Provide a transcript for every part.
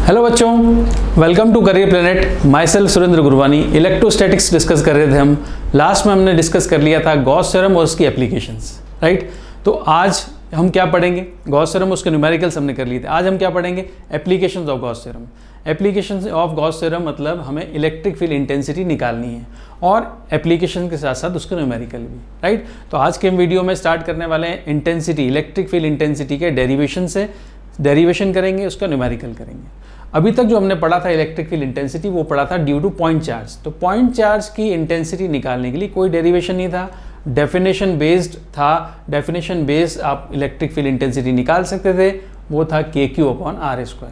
Hello बच्चों, welcome to career planet. Myself Surendra Gurwani. Electrostatics discuss कर रहे थे हम। लास्ट में हमने डिस्कस कर लिया था गॉस थ्योरम और उसकी एप्लीकेशंस, राइट। तो आज हम क्या पढ़ेंगे? गॉस थ्योरम उसके न्यूमेरिकल्स हमने कर लिए थे। आज हम क्या पढ़ेंगे? Applications of Gauss theorem. Applications of Gauss theorem मतलब हमें इलेक्ट्रिक फील्ड इंटेंसिटी निकालनी है और एप्लीकेशन के साथ साथ उसके न्यूमेरिकल भी, राइट। तो आज के हम वीडियो में स्टार्ट करने वाले हैं इंटेंसिटी, इलेक्ट्रिक फील्ड इंटेंसिटी के डेरिवेशन से। डेरिवेशन करेंगे, उसका न्यूमेरिकल करेंगे। अभी तक जो हमने पढ़ा था इलेक्ट्रिक फील्ड इंटेंसिटी, वो पढ़ा था ड्यू टू पॉइंट चार्ज। तो पॉइंट चार्ज की इंटेंसिटी निकालने के लिए कोई डेरिवेशन नहीं था, डेफिनेशन बेस्ड था। डेफिनेशन बेस्ड आप इलेक्ट्रिक फील्ड इंटेंसिटी निकाल सकते थे, वो था KQ/R²।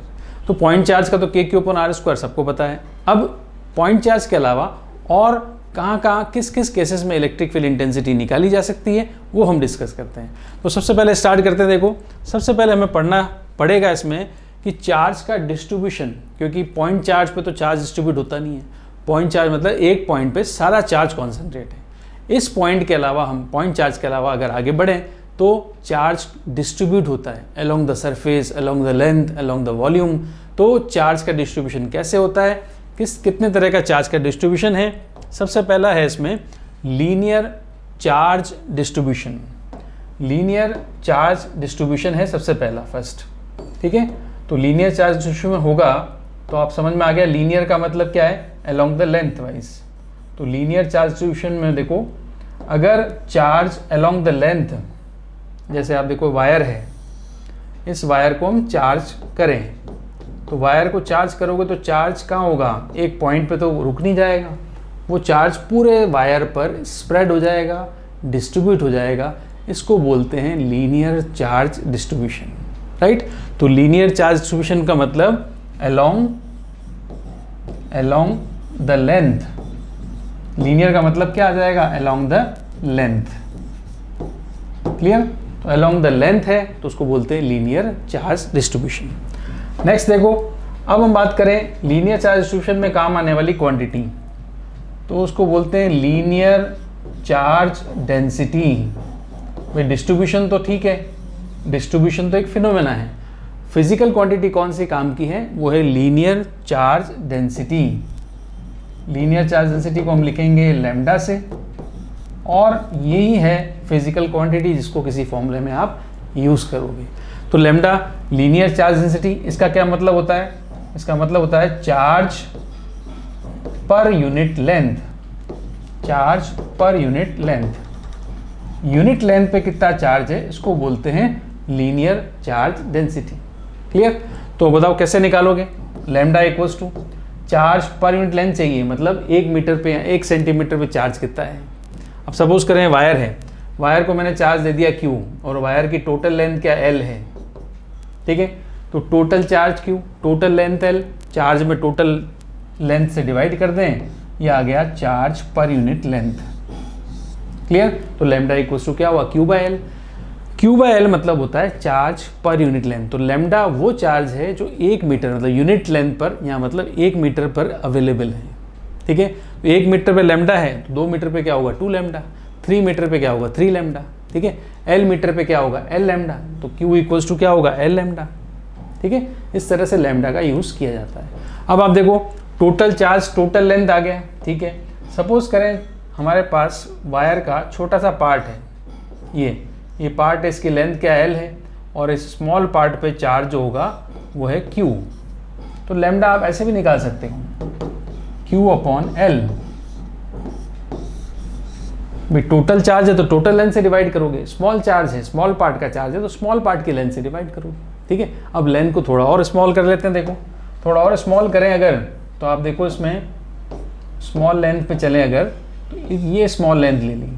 तो पॉइंट चार्ज का तो KQ/R² सबको पता है। अब पॉइंट चार्ज के अलावा और कहाँ किस किस केसेस में इलेक्ट्रिक फील्ड इंटेंसिटी निकाली जा सकती है, वो हम डिस्कस करते हैं। तो सबसे पहले स्टार्ट करते हैं। देखो, सबसे पहले हमें पढ़ना पड़ेगा इसमें कि चार्ज का डिस्ट्रीब्यूशन, क्योंकि पॉइंट चार्ज पे तो चार्ज डिस्ट्रीब्यूट होता नहीं है। पॉइंट चार्ज मतलब एक पॉइंट पे सारा चार्ज कॉन्सेंट्रेट है। इस पॉइंट के अलावा हम पॉइंट चार्ज के अलावा अगर आगे बढ़ें तो चार्ज डिस्ट्रीब्यूट होता है along the surface, along the length, along the volume. तो चार्ज का डिस्ट्रीब्यूशन कैसे होता है, कितने तरह का चार्ज का डिस्ट्रीब्यूशन है? सबसे पहला है इसमें linear charge distribution. Linear charge distribution है सबसे पहला, फर्स्ट, ठीक है। तो लीनियर चार्ज डिस्ट्रीब्यूशन में होगा तो आप समझ में आ गया, लीनियर का मतलब क्या है? Along the length wise. तो लीनियर चार्ज डिस्ट्रीब्यूशन में देखो, अगर चार्ज अलोंग द लेंथ, जैसे आप देखो वायर है, इस वायर को हम चार्ज करें, तो वायर को चार्ज करोगे तो चार्ज कहाँ होगा? एक पॉइंट पे तो रुक नहीं जाएगा, वो चार्ज पूरे वायर पर स्प्रेड हो जाएगा, डिस्ट्रीब्यूट हो जाएगा। इसको बोलते हैं लीनियर चार्ज डिस्ट्रीब्यूशन, राइट। तो लीनियर चार्ज डिस्ट्रीब्यूशन का मतलब अलोंग द लेंथ। लीनियर का मतलब क्या आ जाएगा? Along the length. क्लियर? तो अलोंग द लेंथ है तो उसको बोलते हैं लीनियर चार्ज डिस्ट्रीब्यूशन। नेक्स्ट देखो, अब हम बात करें लीनियर चार्ज डिस्ट्रीब्यूशन में काम आने वाली क्वांटिटी, तो उसको बोलते हैं लीनियर चार्ज डेंसिटी। भाई डिस्ट्रीब्यूशन तो ठीक है, डिस्ट्रीब्यूशन तो एक फिनोमेना है। फिजिकल क्वांटिटी कौन सी काम की है? वो है linear charge density. Linear charge density को हम लिखेंगे लैम्डा से, और यही है फिजिकल क्वांटिटी जिसको किसी फॉर्मूले में आप यूज करोगे। तो लैम्डा लीनियर चार्ज डेंसिटी, इसका क्या मतलब होता है? इसका मतलब होता है charge per unit length. Charge per unit length, unit length पे कितना चार्ज है, इसको बोलते हैं लीनियर चार्ज डेंसिटी। क्लियर? तो बताओ कैसे निकालोगे? Lambda equals to charge per unit length चाहिए, मतलब 1 मीटर पे, 1 सेंटीमीटर पे चार्ज कितना है। अब सपोज करें वायर है, वायर को मैंने चार्ज दे दिया Q, और वायर की टोटल लेंथ क्या L है, ठीक है। तो total charge Q, total length L, charge में टोटल लेंथ से डिवाइड कर दें, ये आ गया charge per unit length. Clear? तो लैम्डा इक्वल्स टू क्या हुआ? Q/L। Q/L मतलब होता है चार्ज पर यूनिट लेंथ। तो लैम्डा वो चार्ज है जो 1 मीटर मतलब यूनिट लेंथ पर, यहाँ मतलब 1 मीटर पर अवेलेबल है, ठीक है। तो 1 मीटर पे लैम्डा है, तो 2 मीटर पे क्या होगा? 2 लैम्डा। 3 मीटर पे क्या होगा? 3 लैम्डा, ठीक है। L मीटर पे क्या होगा? L lambda. तो Q इक्वल्स टू क्या होगा? L लैम्डा, ठीक है। इस तरह से लैम्डा का यूज़ किया जाता है। अब आप देखो, टोटल चार्ज, टोटल लेंथ आ गया, ठीक है। सपोज करें हमारे पास वायर का छोटा सा पार्ट है, ये पार्ट है, इसकी लेंथ क्या L है, और इस स्मॉल पार्ट पे चार्ज जो होगा वो है Q। तो लैम्डा आप ऐसे भी निकाल सकते हो, Q/L। भाई टोटल चार्ज है तो टोटल लेंथ से डिवाइड करोगे, स्मॉल चार्ज है, स्मॉल पार्ट का चार्ज है तो स्मॉल पार्ट की लेंथ से डिवाइड करोगे, ठीक है। अब लेंथ को थोड़ा और स्मॉल कर लेते हैं। देखो, थोड़ा और स्मॉल करें अगर, तो आप देखो इसमें स्मॉल लेंथ पे चलें अगर, तो ये स्मॉल लेंथ ले ली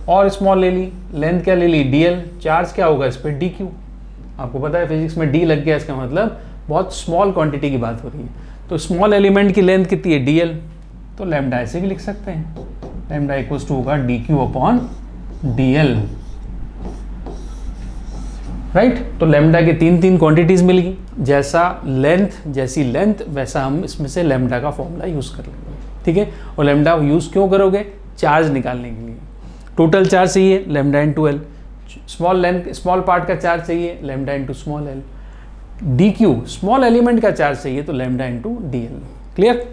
और स्मॉल ले ली, लेंथ क्या ले ली? DL। चार्ज क्या होगा इस पर? DQ। आपको पता है फिजिक्स में D लग गया, इसका मतलब बहुत स्मॉल क्वांटिटी की बात हो रही है। तो स्मॉल एलिमेंट की लेंथ कितनी है? DL। तो लैम्डा ऐसे भी लिख सकते हैं, लैम्डा इक्वल्स टू होगा DQ/DL, राइट। तो लैम्डा की 3 क्वांटिटीज मिल गई, जैसी लेंथ वैसा हम इसमें से लैम्डा का फॉर्मूला यूज कर लेंगे, ठीक है। और लैम्डा यूज क्यों करोगे? चार्ज निकालने के लिए। टोटल चार्ज चाहिए लैम्डा × L, स्मॉल पार्ट का चार्ज चाहिए lambda × small l। D Q, small element का चार्ज चाहिए तो lambda into D L. Clear?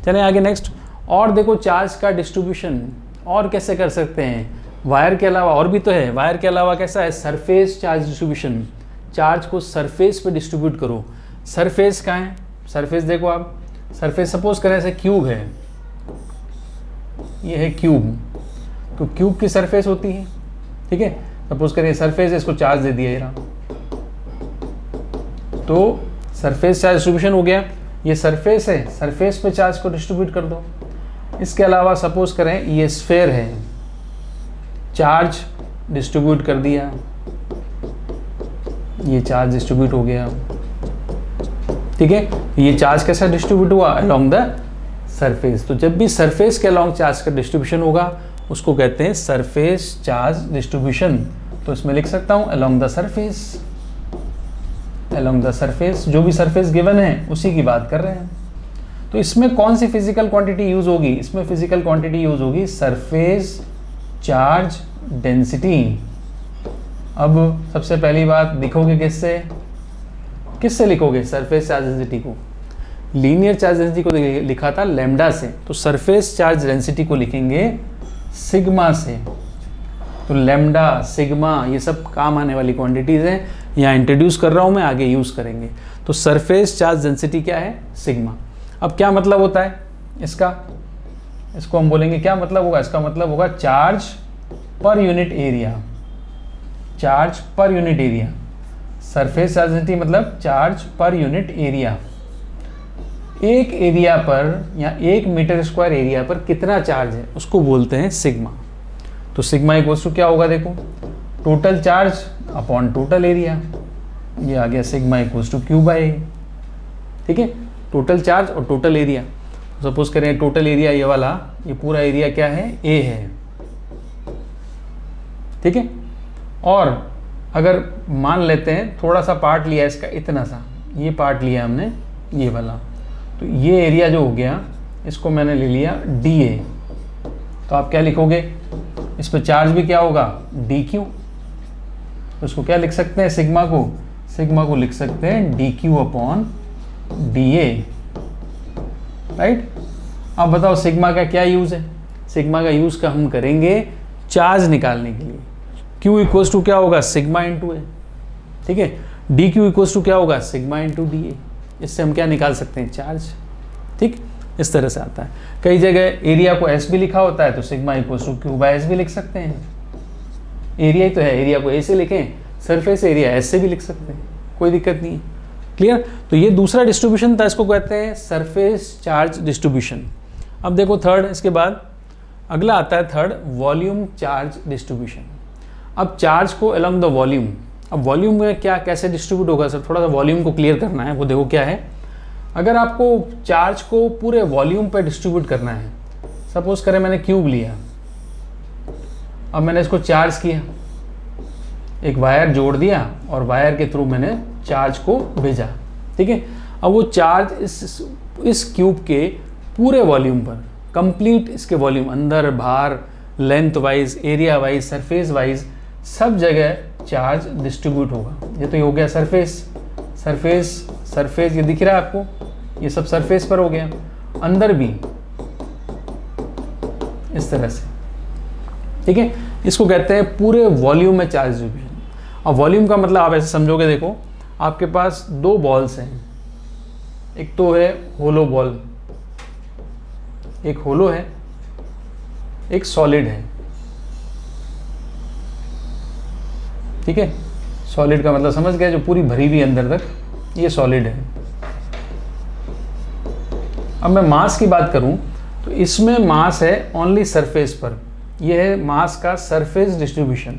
चलें आगे नेक्स्ट। और देखो चार्ज का डिस्ट्रीब्यूशन और कैसे कर सकते हैं, वायर के अलावा और भी तो है। वायर के अलावा कैसा है, सरफेस चार्ज डिस्ट्रीब्यूशन, चार्ज को सरफेस पे डिस्ट्रीब्यूट करो। सरफेस कहाँ है, सरफेस देखो आप, सरफेस सपोज करें ऐसे क्यूब है, ये है क्यूब, तो क्यूब की सरफेस होती है, ठीक है। सपोज करें सरफेस है, इसको चार्ज दे दिया ये, तो सरफेस चार्ज डिस्ट्रीब्यूशन हो गया। ये सरफेस है, सरफेस पे चार्ज को डिस्ट्रीब्यूट कर दो। इसके अलावा सपोज करें ये स्फेयर है, चार्ज डिस्ट्रीब्यूट कर दिया, ये चार्ज डिस्ट्रीब्यूट हो गया, ठीक है। ये चार्ज कैसा डिस्ट्रीब्यूट हुआ, अलोंग द सरफेस। तो जब भी सरफेस के अलोंग चार्ज का डिस्ट्रीब्यूशन होगा उसको कहते हैं सरफेस चार्ज डिस्ट्रीब्यूशन। तो इसमें लिख सकता हूं along the surface, along the surface, जो भी सरफेस गिवन है उसी की बात कर रहे हैं। तो इसमें कौन सी फिजिकल क्वांटिटी यूज होगी, इसमें फिजिकल क्वांटिटी यूज होगी सरफेस चार्ज डेंसिटी। अब सबसे पहली बात लिखोगे किससे लिखोगे सरफेस चार्ज डेंसिटी को, लीनियर चार्ज डेंसिटी को लिखा था लैम्डा से, तो सरफेस चार्ज डेंसिटी को लिखेंगे सिग्मा से। तो लैम्डा, सिग्मा, ये सब काम आने वाली क्वांटिटीज हैं, यहाँ इंट्रोड्यूस कर रहा हूँ मैं, आगे यूज करेंगे। तो सरफेस चार्ज डेंसिटी क्या है, सिग्मा। अब क्या मतलब होता है इसका, इसको हम बोलेंगे क्या मतलब होगा, इसका मतलब होगा charge per unit area, charge per unit area. Surface charge density मतलब चार्ज पर यूनिट एरिया, एक एरिया पर या 1 मीटर स्क्वायर एरिया पर कितना चार्ज है उसको बोलते हैं सिग्मा। तो सिग्मा इक्वल्स टू क्या होगा, देखो total charge upon total area, ये आ गया sigma equals to Q by A, ठीक है। टोटल चार्ज और टोटल एरिया, सपोज करें टोटल एरिया ये वाला, ये पूरा एरिया क्या है, ए है, ठीक है। और अगर मान लेते हैं थोड़ा सा पार्ट लिया इसका, इतना सा ये पार्ट लिया हमने, ये वाला, तो ये एरिया जो हो गया इसको मैंने ले लिया डी ए। तो आप क्या लिखोगे, इस पर चार्ज भी क्या होगा, डी क्यू। तो इसको क्या लिख सकते हैं, सिग्मा को लिख सकते हैं D Q upon D A, right. अब बताओ सिग्मा का क्या यूज़ है, सिग्मा का यूज़ का हम करेंगे चार्ज निकालने के लिए। Q इक्वल्स टू क्या होगा, सिग्मा इंटू ए, ठीक है। डी क्यू इक्वल्स टू क्या होगा, सिग्मा इंटू डी ए। इससे हम क्या निकाल सकते हैं, चार्ज, ठीक। इस तरह से आता है। कई जगह एरिया को एस भी लिखा होता है, तो sigma equals to Q by S भी लिख सकते हैं। एरिया ही तो है, एरिया को ए से लिखें, सरफेस एरिया एस से भी लिख सकते हैं, कोई दिक्कत नहीं है। क्लियर? तो ये दूसरा डिस्ट्रीब्यूशन था, इसको कहते हैं सरफेस चार्ज डिस्ट्रीब्यूशन। अब देखो थर्ड, इसके बाद अगला आता है थर्ड, वॉल्यूम चार्ज डिस्ट्रीब्यूशन। अब चार्ज को अलोंग द वॉल्यूम, अब वॉल्यूम में क्या कैसे डिस्ट्रीब्यूट होगा सर, थोड़ा सा वॉल्यूम को क्लियर करना है। वो देखो क्या है, अगर आपको चार्ज को पूरे वॉल्यूम पर डिस्ट्रीब्यूट करना है, सपोज करें मैंने क्यूब लिया, अब मैंने इसको चार्ज किया, एक वायर जोड़ दिया और वायर के थ्रू मैंने चार्ज को भेजा, ठीक है। अब वो चार्ज इस क्यूब के पूरे वॉल्यूम पर, कंप्लीट इसके वॉल्यूम, अंदर बाहर, length wise, area wise, surface wise, सब जगह चार्ज डिस्ट्रीब्यूट होगा। ये तो ये हो गया सरफेस, ये दिख रहा है आपको, ये सब सरफेस पर हो गया, अंदर भी इस तरह से, ठीक है। इसको कहते हैं पूरे वॉल्यूम में चार्ज डिस्ट्रीब्यूशन। अब वॉल्यूम का मतलब आप ऐसे समझोगे, देखो आपके पास दो बॉल्स हैं, एक तो है होलो बॉल, एक होलो है, एक सॉलिड है, ठीक है। सॉलिड का मतलब समझ गए, जो पूरी भरी हुई अंदर तक, ये सॉलिड है। अब मैं मास की बात करूं तो इसमें मास है ओनली सरफेस पर, यह है मास का सरफेस डिस्ट्रीब्यूशन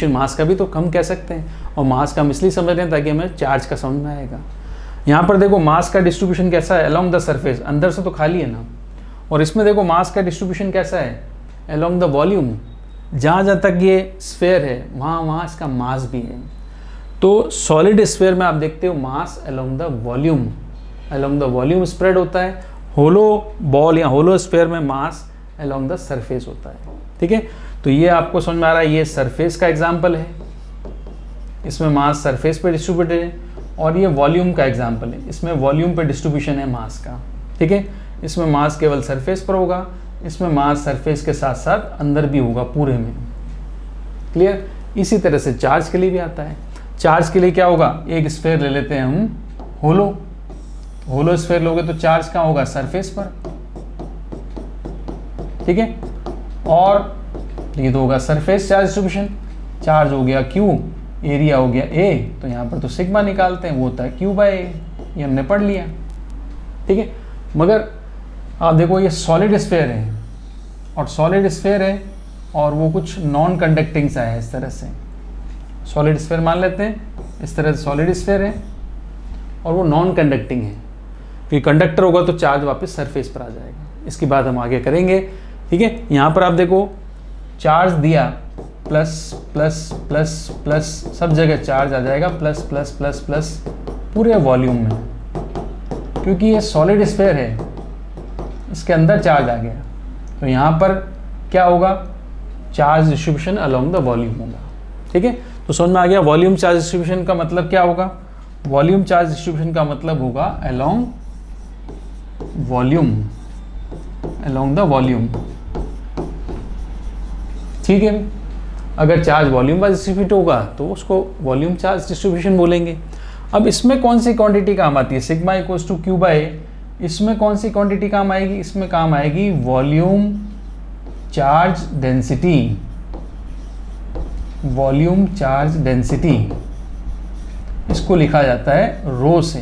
मास का भी तो हम कह सकते हैं, और मास का हम इसलिए समझ रहे हैं ताकि हमें चार्ज का समझ में आएगा। यहाँ पर देखो मास का डिस्ट्रीब्यूशन कैसा है, अलोंग द सरफेस, अंदर से तो खाली है ना, और इसमें देखो मास का डिस्ट्रीब्यूशन कैसा है, अलोंग द वॉल्यूम, जहाँ जहाँ तक ये स्फेयर है वहाँ इसका मास भी है। तो सॉलिड स्फेयर में आप देखते हो mass along the volume spread होता है, होलो बॉल या होलो स्फेयर में मास अलोंग द सरफेस होता है, ठीक है। तो ये आपको समझ में आ रहा है, ये सरफेस का एग्जाम्पल है, इसमें मास सरफेस पे डिस्ट्रीब्यूटेड है, और ये वॉल्यूम का एग्जाम्पल है, इसमें वॉल्यूम पे डिस्ट्रीब्यूशन है मास का, ठीक है। इसमें मास केवल सरफेस पर होगा, इसमें मास सरफेस के साथ साथ अंदर भी होगा पूरे में, क्लियर। इसी तरह से चार्ज के लिए भी आता है। चार्ज के लिए क्या होगा, एक स्फेयर ले लेते हैं हम होलो स्फेयर लोगे तो चार्ज कहाँ होगा, सरफेस पर, ठीक है। और ये तो होगा सरफेस चार्ज डिस्ट्रीब्यूशन, चार्ज हो गया Q, एरिया हो गया A, तो यहाँ पर तो सिग्मा निकालते हैं, वो होता है Q/A, ये हमने पढ़ लिया, ठीक है। मगर आप देखो ये सॉलिड स्फेयर है, और सॉलिड स्फेयर है और वो कुछ नॉन कंडक्टिंग सा है, इस तरह से सॉलिड स्फेयर मान लेते हैं, इस तरह से सॉलिड स्फेयर है और वो नॉन कंडक्टिंग है, फिर कंडक्टर होगा तो चार्ज वापस सरफेस पर आ जाएगा। इसकी बात हम आगे करेंगे, ठीक है। यहाँ पर आप देखो चार्ज दिया, प्लस प्लस प्लस प्लस, सब जगह चार्ज आ जाएगा, प्लस प्लस प्लस प्लस पूरे वॉल्यूम में, क्योंकि ये सॉलिड स्फेयर है, इसके अंदर चार्ज आ गया, तो यहाँ पर क्या होगा, charge distribution along the volume होगा, ठीक है। तो समझ में आ गया वॉल्यूम चार्ज डिस्ट्रीब्यूशन का मतलब क्या होगा। वॉल्यूम चार्ज डिस्ट्रीब्यूशन का मतलब होगा अलोंग द वॉल्यूम, ठीक है। अगर चार्ज वॉल्यूम वाइज डिस्ट्रीब्यूट होगा तो उसको वॉल्यूम चार्ज डिस्ट्रीब्यूशन बोलेंगे। अब इसमें कौन सी क्वांटिटी काम आती है, सिग्मा इक्वल्स टू Q/A, इसमें कौन सी क्वांटिटी काम आएगी, इसमें काम आएगी volume charge density, volume charge density, इसको लिखा जाता है रो से।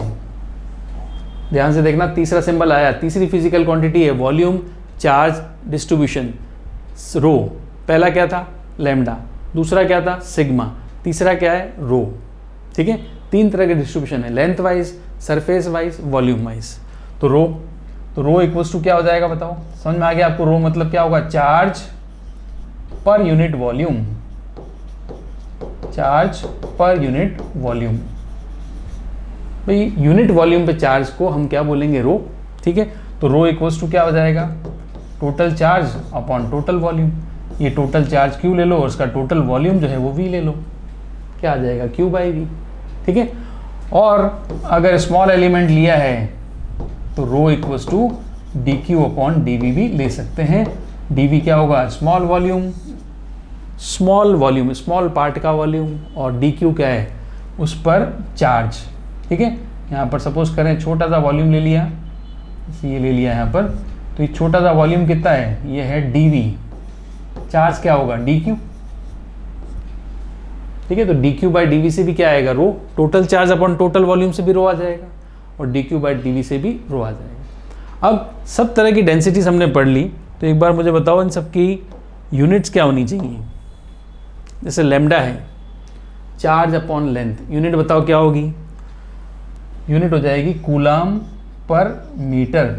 ध्यान से देखना, तीसरा सिंबल आया, तीसरी फिजिकल क्वांटिटी है वॉल्यूम चार्ज डिस्ट्रीब्यूशन, रो। पहला क्या था, लैम्डा, दूसरा क्या था, सिग्मा, तीसरा क्या है, रो, ठीक है। तीन तरह के डिस्ट्रीब्यूशन है, length wise, surface wise, volume wise. तो रो इक्वल्स टू क्या हो जाएगा, बताओ, समझ में आ गया आपको। रो मतलब क्या होगा, charge per unit volume, charge per unit volume. भाई यूनिट वॉल्यूम पे चार्ज को हम क्या बोलेंगे, रो, ठीक है। तो रो इक्वल्स टू क्या हो जाएगा, total charge upon total volume. ये टोटल चार्ज Q ले लो और उसका टोटल वॉल्यूम जो है वो V ले लो, क्या आ जाएगा, Q/V, ठीक है। और अगर स्मॉल एलिमेंट लिया है तो rho equals to dQ upon dV भी ले सकते हैं। dV क्या होगा, स्मॉल वॉल्यूम, स्मॉल पार्ट का वॉल्यूम, और dQ क्या है, उस पर चार्ज, ठीक है। यहाँ पर सपोज करें छोटा सा वॉल्यूम ले लिया, ये ले लिया यहाँ पर, तो ये छोटा सा वॉल्यूम कितना है, ये है dV, चार्ज क्या होगा, dQ, ठीक है। तो dQ/dV से भी क्या आएगा, rho, total charge upon total volume से भी रो आ जाएगा, और dQ/dV से भी रो आ जाएगा। अब सब तरह की डेंसिटीज हमने पढ़ ली, तो एक बार मुझे बताओ इन सब की यूनिट्स क्या होनी चाहिए। जैसे लैम्डा है, चार्ज अपॉन लेंथ, यूनिट बताओ क्या होगी, यूनिट हो जाएगी कूलाम पर मीटर।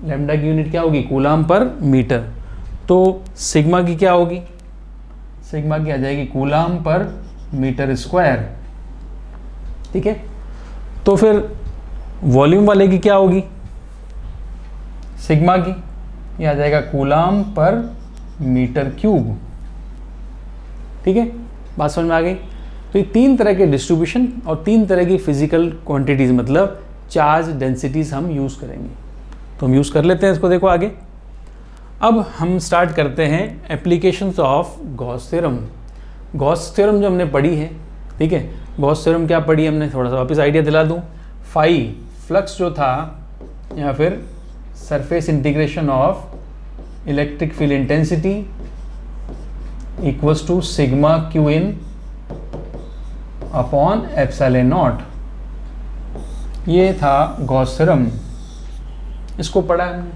लैम्डा की यूनिट क्या होगी, कूलाम पर मीटर। तो सिग्मा की क्या होगी, सिग्मा की आ जाएगी कूलाम पर मीटर स्क्वायर, ठीक है। तो फिर वॉल्यूम वाले की क्या होगी, सिग्मा की, ये आ जाएगा कूलाम पर मीटर क्यूब, ठीक है। बात समझ में आ गई। तो ये तीन तरह के डिस्ट्रीब्यूशन और तीन तरह की फिजिकल क्वांटिटीज, मतलब चार्ज डेंसिटीज हम यूज़ करेंगे। तो हम यूज़ कर लेते हैं इसको, देखो आगे। अब हम स्टार्ट करते हैं applications of Gauss theorem. Gauss theorem जो हमने पढ़ी है, ठीक है, गॉस थ्योरम क्या पढ़ी हमने, थोड़ा सा वापस आइडिया दिला दूं। फाई फ्लक्स जो था, या फिर surface integration of electric field intensity equals to sigma Q in upon epsilon naught, ये था गॉस थ्योरम, इसको पढ़ा हमने,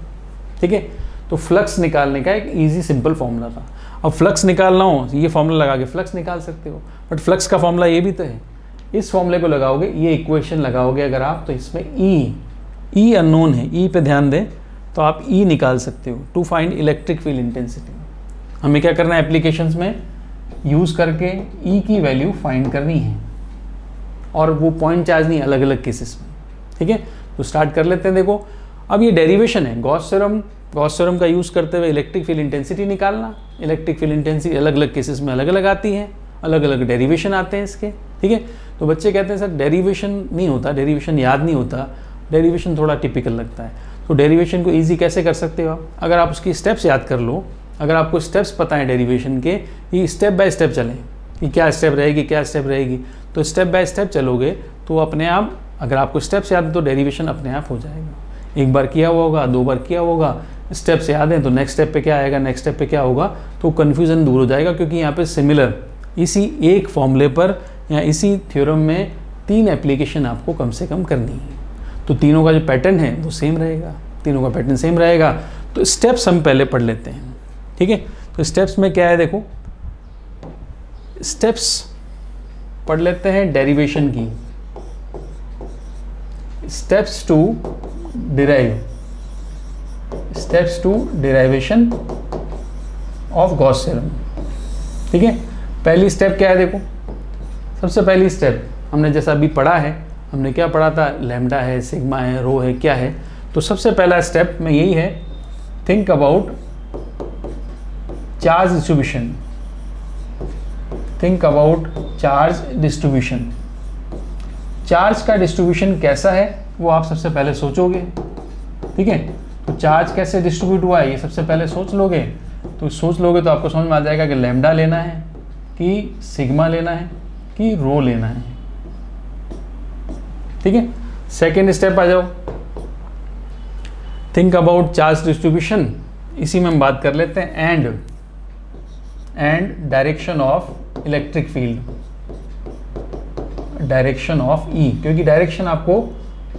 ठीक है। तो फ्लक्स निकालने का एक इजी सिंपल फॉर्मूला था। अब फ्लक्स निकालना हो, ये फॉर्मूला लगा के फ्लक्स निकाल सकते हो, बट फ्लक्स का फॉर्मूला ये भी तो है, इस फॉर्मूले को लगाओगे, ये इक्वेशन लगाओगे अगर आप, तो इसमें ई अननोन है, ई पे ध्यान दें, तो आप ई निकाल सकते हो to find electric field intensity. हमें क्या करना है, एप्लीकेशंस में यूज़ करके ई की वैल्यू फाइंड करनी है, और वो पॉइंट चार्ज नहीं, अलग अलग केसेस में, ठीक है। तो स्टार्ट कर लेते हैं। देखो अब ये डेरिवेशन है, गॉस थ्योरम का यूज़ करते हुए इलेक्ट्रिक फील्ड इंटेंसिटी निकालना। इलेक्ट्रिक फील्ड इंटेंसिटी अलग अलग केसेस में अलग अलग आती है, अलग अलग डेरिवेशन आते हैं इसके, ठीक है। तो बच्चे कहते हैं सर डेरिवेशन नहीं होता, डेरिवेशन याद नहीं होता, डेरिवेशन थोड़ा टिपिकल लगता है। तो डेरिवेशन को ईजी कैसे कर सकते हो आप? अगर आप उसकी स्टेप्स याद कर लो, अगर आपको स्टेप्स पता है डेरिवेशन के, ये स्टेप बाय स्टेप चलें कि क्या स्टेप रहेगी क्या स्टेप रहेगी, तो स्टेप बाय स्टेप चलोगे तो अपने आप, अगर आपको स्टेप्स याद है तो डेरिवेशन अपने आप हो जाएगा। एक बार किया हुआ होगा, 2 बार किया होगा, स्टेप्स याद हैं तो नेक्स्ट स्टेप पे क्या आएगा, नेक्स्ट स्टेप पे क्या होगा, तो कन्फ्यूज़न दूर हो जाएगा। क्योंकि यहाँ पे सिमिलर इसी एक फॉर्मूले पर या इसी थ्योरम में 3 एप्लीकेशन आपको कम से कम करनी है। तो तीनों का जो पैटर्न है वो सेम रहेगा, तीनों का पैटर्न सेम रहेगा। तो स्टेप्स हम पहले पढ़ लेते हैं, ठीक है। तो स्टेप्स में क्या है, देखो स्टेप्स पढ़ लेते हैं डेरिवेशन की। Steps to derive, steps to derivation of Gauss theorem, ठीक है। पहली स्टेप क्या है, देखो सबसे पहली स्टेप हमने जैसा अभी पढ़ा है, हमने क्या पढ़ा था, लैम्डा है, सिग्मा है, रो है, क्या है। तो सबसे पहला स्टेप में यही है, think about charge distribution, think about charge distribution. Charge का डिस्ट्रीब्यूशन कैसा है वो आप सबसे पहले सोचोगे, ठीक है। तो चार्ज कैसे डिस्ट्रीब्यूट हुआ है ये सबसे पहले सोच लोगे। तो सोच लोगे तो आपको समझ में आ जाएगा कि लैम्डा लेना है कि सिग्मा लेना है कि रो लेना है, ठीक है। सेकेंड स्टेप आ जाओ, थिंक अबाउट चार्ज डिस्ट्रीब्यूशन। इसी में हम बात कर लेते हैं and direction of electric field, direction of E, क्योंकि डायरेक्शन आपको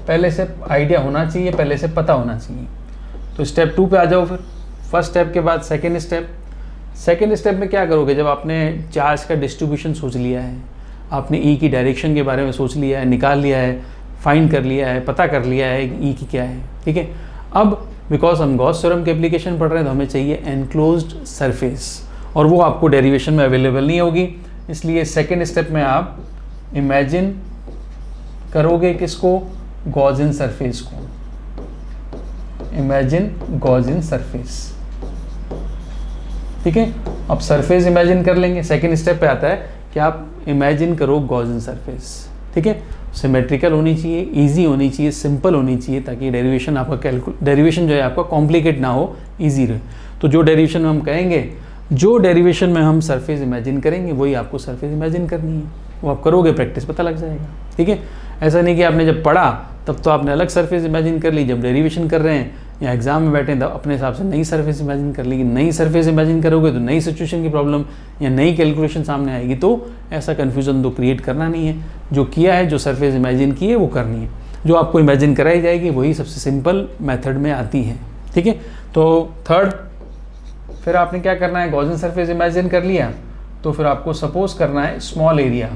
पहले से आइडिया होना चाहिए, पहले से पता होना चाहिए। तो स्टेप 2 पे आ जाओ। फिर फर्स्ट स्टेप के बाद सेकेंड स्टेप। सेकेंड स्टेप में क्या करोगे, जब आपने चार्ज का डिस्ट्रीब्यूशन सोच लिया है, आपने ई की डायरेक्शन के बारे में सोच लिया है, निकाल लिया है, फाइंड कर लिया है, पता कर लिया है ई की क्या है, ठीक है। अब बिकॉज हम गॉस थ्योरम के एप्लीकेशन पढ़ रहे हैं तो हमें चाहिए एनक्लोज्ड सरफेस, और वो आपको डेरिवेशन में अवेलेबल नहीं होगी। इसलिए सेकेंड स्टेप में आप इमेजिन करोगे किसको, गॉसियन सरफेस को, इमेजिन गॉसियन सरफेस, ठीक है। अब सरफेस इमेजिन कर लेंगे। सेकेंड स्टेप पे आता है कि आप इमेजिन करो गॉसियन सरफेस, ठीक है। सिमेट्रिकल होनी चाहिए, इजी होनी चाहिए, सिंपल होनी चाहिए, ताकि डेरिवेशन आपका डेरिवेशन जो है आपका कॉम्प्लिकेट ना हो, इजी रहे। तो जो डेरिवेशन में हम कहेंगे, जो डेरिवेशन में हम सरफेस इमेजिन करेंगे वही आपको सरफेस इमेजिन करनी है, वो आप करोगे प्रैक्टिस पता लग जाएगा, ठीक है। ऐसा नहीं कि आपने जब पढ़ा तब तो आपने अलग सरफेस इमेजिन कर ली, जब डेरिवेशन कर रहे हैं या एग्जाम में बैठे तब अपने हिसाब से नई सरफेस इमेजिन कर ली। नई सरफेस इमेजिन करोगे तो नई सिचुएशन की प्रॉब्लम या नई कैलकुलेशन सामने आएगी। तो ऐसा कन्फ्यूज़न तो क्रिएट करना नहीं है, जो किया है, जो सरफेस इमेजिन की है वो करनी है, जो आपको इमेजिन कराई जाएगी वही सबसे सिंपल मेथड में आती है, ठीक है। तो थर्ड, फिर आपने क्या करना है, गॉसियन सरफेस इमेजिन कर लिया तो फिर आपको सपोज करना है small area,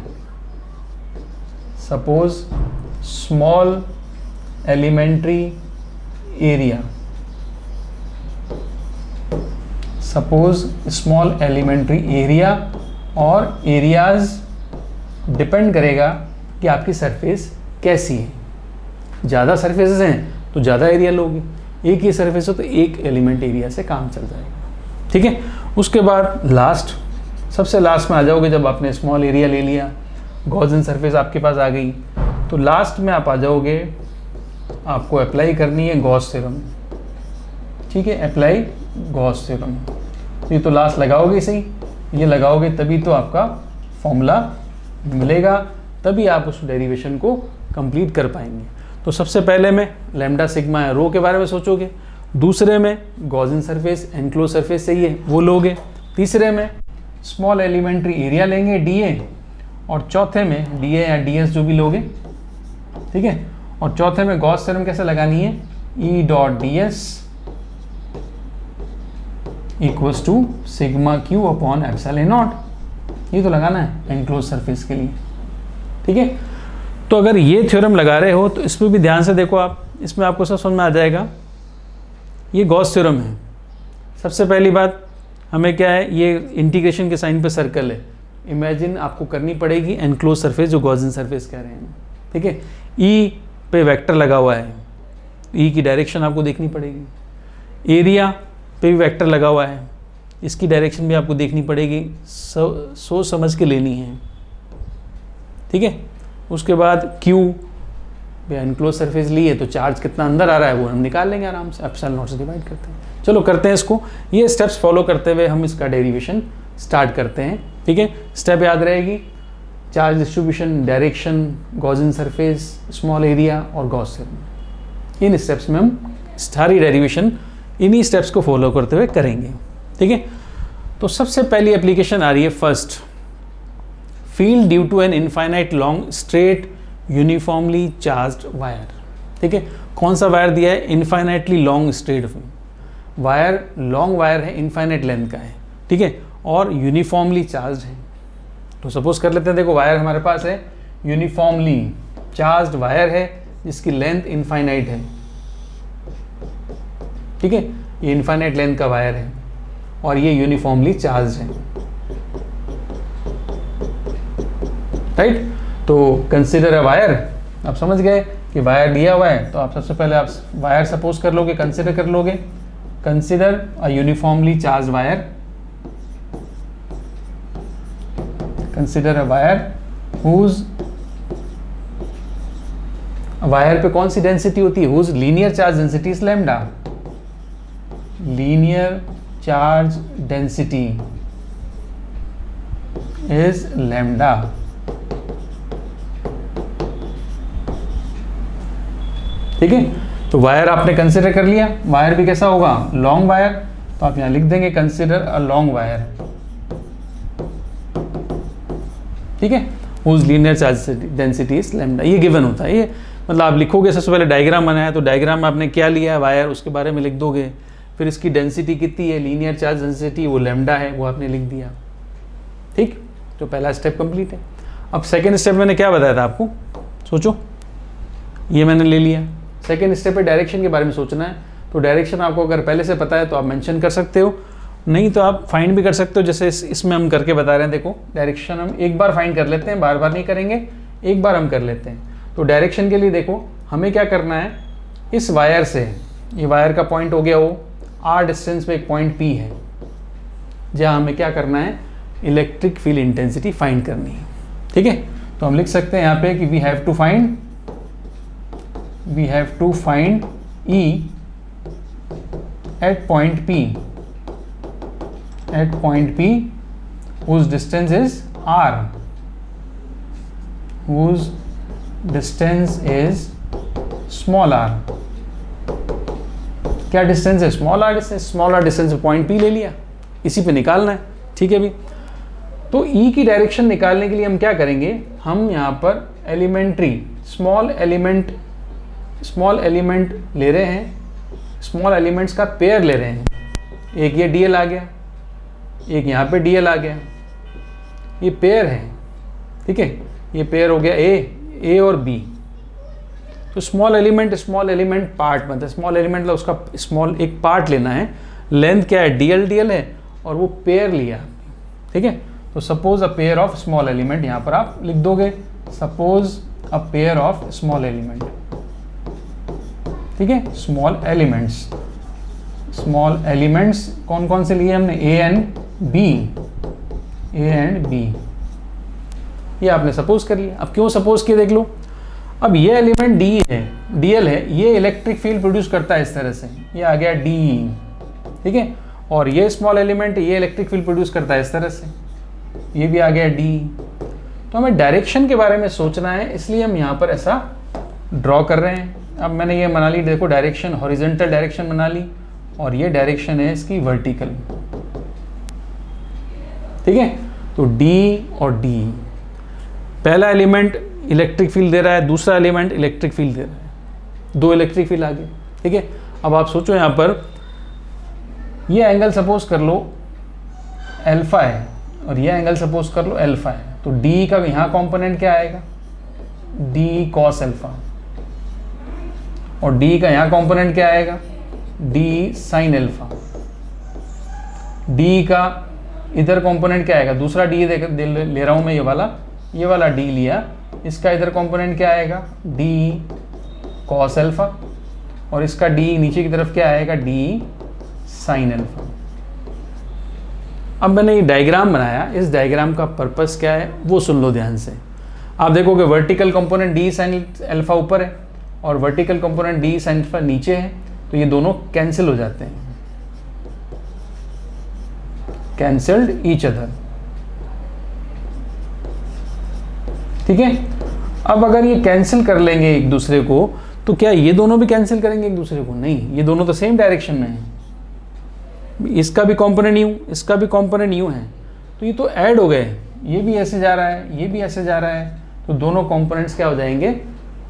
suppose small elementary area, suppose small elementary area, और एरियाज डिपेंड करेगा कि आपकी सरफेस कैसी है। ज़्यादा सरफेसेस हैं तो ज़्यादा एरिया लोगे, एक ही सरफेस हो तो एक एलिमेंट एरिया से काम चल जाएगा, ठीक है। उसके बाद लास्ट, सबसे लास्ट में आ जाओगे, जब आपने स्मॉल एरिया ले लिया, गॉसियन सरफेस आपके पास आ गई, तो लास्ट में आप आ जाओगे, आपको अप्लाई करनी है गॉस थ्योरम, ठीक है, अप्लाई गॉस थ्योरम। ये तो लास्ट लगाओगे सही, ये लगाओगे तभी तो आपका फॉर्मूला मिलेगा, तभी आप उस डेरिवेशन को कंप्लीट कर पाएंगे। तो सबसे पहले में लैम्डा सिग्मा रो के बारे में सोचोगे, दूसरे में गॉसियन सरफेस एनक्लोज सरफेस चाहिए वो लोगे, तीसरे में स्मॉल एलिमेंट्री एरिया लेंगे DA, और चौथे में DA या DS जो भी लोगे, ठीक है। और चौथे में गॉस थ्योरम कैसे लगानी है, E.ds equals to sigma Q upon epsilon naught, ये तो लगाना है एनक्लोज सरफेस के लिए, ठीक है। तो अगर ये थ्योरम लगा रहे हो तो इसमें भी ध्यान से देखो आप, इसमें आपको सब समझ में आ जाएगा। ये गॉस थ्योरम है। सबसे पहली बात हमें क्या है, ये इंटीग्रेशन के साइन पे सर्कल है, इमेजिन आपको करनी पड़ेगी एनक्लोज सरफेस जो गॉसियन सरफेस कह रहे हैं, ठीक है। ई पे वेक्टर लगा हुआ है, ई की डायरेक्शन आपको देखनी पड़ेगी, एरिया पे भी वेक्टर लगा हुआ है, इसकी डायरेक्शन भी आपको देखनी पड़ेगी, सोच समझ के लेनी है, ठीक है। उसके बाद Q, इनक्लोज सरफेस ली है तो चार्ज कितना अंदर आ रहा है वो हम निकाल लेंगे आराम से, एप्सिलॉन नॉट से डिवाइड करते हैं। चलो करते हैं इसको, ये स्टेप्स फॉलो करते हुए हम इसका डेरिवेशन स्टार्ट करते हैं, ठीक है। स्टेप याद रहेगी, charge distribution, direction, Gaussian surface, small area और गॉस थ्योरम। इन स्टेप्स में हम सारी डेरिवेशन इन्हीं स्टेप्स को फॉलो करते हुए करेंगे, ठीक है। तो सबसे पहली एप्लीकेशन आ रही है first, field due to an infinite long straight uniformly charged wire, ठीक है। कौन सा वायर दिया है? Infinitely long straight wire, long wire है, इनफाइनाइट लेंथ का है, ठीक है, और यूनिफॉर्मली चार्ज है। तो सपोज कर लेते हैं, देखो वायर हमारे पास है, यूनिफॉर्मली चार्ज्ड वायर है जिसकी लेंथ इनफाइनाइट है, ठीक है। ये इनफाइनाइट लेंथ का वायर है और ये यूनिफॉर्मली चार्ज है, राइट। तो कंसिडर अ वायर, आप समझ गए कि वायर दिया हुआ है, तो आप सबसे पहले आप वायर सपोज कर लोगे, कंसिडर कर लोगे, consider a uniformly charge wire, consider a wire whose, wire पे कौन सी डेंसिटी होती है? Whose linear charge density is lambda, linear charge density is lambda, ठीक है। तो वायर आपने कंसिडर कर लिया, वायर भी कैसा होगा? लॉन्ग वायर, तो आप यहां लिख देंगे कंसिडर अ लॉन्ग वायर, ठीक है, whose linear charge density is lambda. ये गिवन होता है, ये मतलब आप लिखोगे, सबसे पहले डायग्राम बनाया तो डायग्राम में आपने क्या लिया है? वायर, उसके बारे में लिख दोगे, फिर इसकी डेंसिटी कितनी है, लीनियर चार्ज डेंसिटी, वो लैम्डा है, वो आपने लिख दिया, ठीक। तो पहला स्टेप कंप्लीट है। अब सेकेंड स्टेप मैंने क्या बताया था आपको, सोचो, ये मैंने ले लिया। सेकेंड स्टेप पे डायरेक्शन के बारे में सोचना है, तो डायरेक्शन आपको अगर पहले से पता है तो आप मेंशन कर सकते हो, नहीं तो आप फाइंड भी कर सकते हो, जैसे इसमें हम करके बता रहे हैं। देखो डायरेक्शन हम एक बार फाइंड कर लेते हैं, बार बार नहीं करेंगे, एक बार हम कर लेते हैं। तो डायरेक्शन के लिए देखो हमें क्या करना है, इस वायर से, ये वायर का पॉइंट हो गया वो, आर डिस्टेंस पे एक पॉइंट P है जहाँ हमें क्या करना है, इलेक्ट्रिक फील्ड इंटेंसिटी फाइंड करनी है, ठीक है। तो हम लिख सकते हैं यहाँ पे कि we have to find E at point P whose distance is R, whose distance is small r। क्या डिस्टेंस है? Small R distance, small R distance point P ले लिया, इसी पे निकालना है, ठीक है भी। तो E की डायरेक्शन निकालने के लिए हम क्या करेंगे, हम यहाँ पर एलिमेंट्री स्मॉल एलिमेंट ले रहे हैं, स्मॉल एलिमेंट्स का पेयर ले रहे हैं, एक ये DL आ गया, एक यहाँ पे DL आ गया, ये पेयर है, ठीक है, ये पेयर हो गया A और B। तो स्मॉल एलिमेंट पार्ट मतलब स्मॉल एलिमेंट मतलब उसका स्मॉल एक पार्ट लेना है, लेंथ क्या है, DL है, और वो पेयर लिया, ठीक है। तो suppose a pair of small element, यहाँ पर आप लिख दोगे suppose a pair of small element, ठीक है। स्मॉल एलिमेंट्स कौन कौन से लिए हमने, A एंड B, ये आपने सपोज कर लिया। अब क्यों सपोज किया देख लो, अब ये एलिमेंट DL है, ये इलेक्ट्रिक फील्ड प्रोड्यूस करता है इस तरह से, ये आ गया D, ठीक है, और ये स्मॉल एलिमेंट ये इलेक्ट्रिक फील्ड प्रोड्यूस करता है इस तरह से, ये भी आ गया D। तो हमें डायरेक्शन के बारे में सोचना है, इसलिए हम यहाँ पर ऐसा ड्रॉ कर रहे हैं। अब मैंने ये बना ली, देखो डायरेक्शन हॉरिजॉन्टल डायरेक्शन बना ली, और ये डायरेक्शन है इसकी वर्टिकल, ठीक है। तो D और D, पहला एलिमेंट इलेक्ट्रिक फील्ड दे रहा है, दूसरा एलिमेंट इलेक्ट्रिक फील्ड दे रहा है, दो इलेक्ट्रिक फील्ड आ गए, ठीक है। अब आप सोचो यहाँ पर ये एंगल सपोज कर लो अल्फा है और ये एंगल सपोज कर लो अल्फा है, तो D का यहाँ कॉम्पोनेंट क्या आएगा, D cos अल्फा, और D का यहाँ कॉम्पोनेंट क्या आएगा, D sin अल्फा। D का इधर कॉम्पोनेंट क्या आएगा, दूसरा D ले रहा हूँ मैं, ये वाला D लिया, इसका इधर कॉम्पोनेंट क्या आएगा, D cos अल्फा, और इसका D नीचे की तरफ क्या आएगा, D sin अल्फा। अब मैंने ये डायग्राम बनाया, इस डायग्राम का पर्पस क्या है वो सुन लो ध्यान से। आप देखोगे vertical component D sine alpha ऊपर है और vertical component D sine alpha नीचे है, तो ये दोनों कैंसिल हो जाते हैं, कैंसल्ड ईच अदर। ठीक है, अब अगर ये कैंसिल कर लेंगे एक दूसरे को, तो क्या ये दोनों भी कैंसिल करेंगे एक दूसरे को? नहीं, ये दोनों तो सेम डायरेक्शन में है। इसका भी कंपोनेंट यूं, इसका भी कंपोनेंट यूं है, तो ये तो ऐड हो गए, ये भी ऐसे जा रहा है, ये भी ऐसे जा रहा है, तो दोनों कंपोनेंट्स क्या हो जाएंगे?